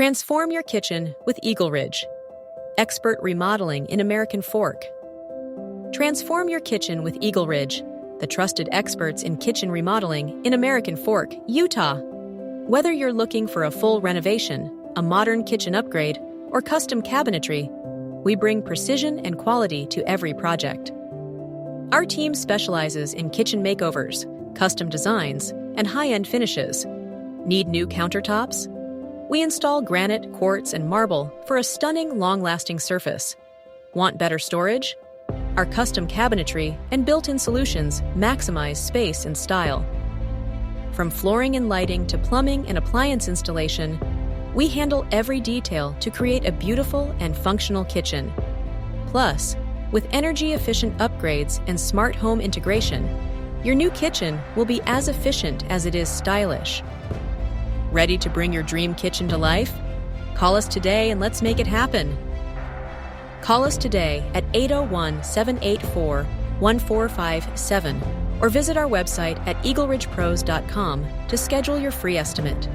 Transform your kitchen with EagleRidge. Expert remodeling in American Fork. Transform your kitchen with EagleRidge, the trusted experts in kitchen remodeling in American Fork, Utah. Whether you're looking for a full renovation, a modern kitchen upgrade, or custom cabinetry, we bring precision and quality to every project. Our team specializes in kitchen makeovers, custom designs, and high-end finishes. Need new countertops? We install granite, quartz, and marble for a stunning, long-lasting surface. Want better storage? Our custom cabinetry and built-in solutions maximize space and style. From flooring and lighting to plumbing and appliance installation, we handle every detail to create a beautiful and functional kitchen. Plus, with energy-efficient upgrades and smart home integration, your new kitchen will be as efficient as it is stylish. Ready to bring your dream kitchen to life? Call us today and let's make it happen. Call us today at 801-784-1457 or visit our website at EagleRidgePros.com to schedule your free estimate.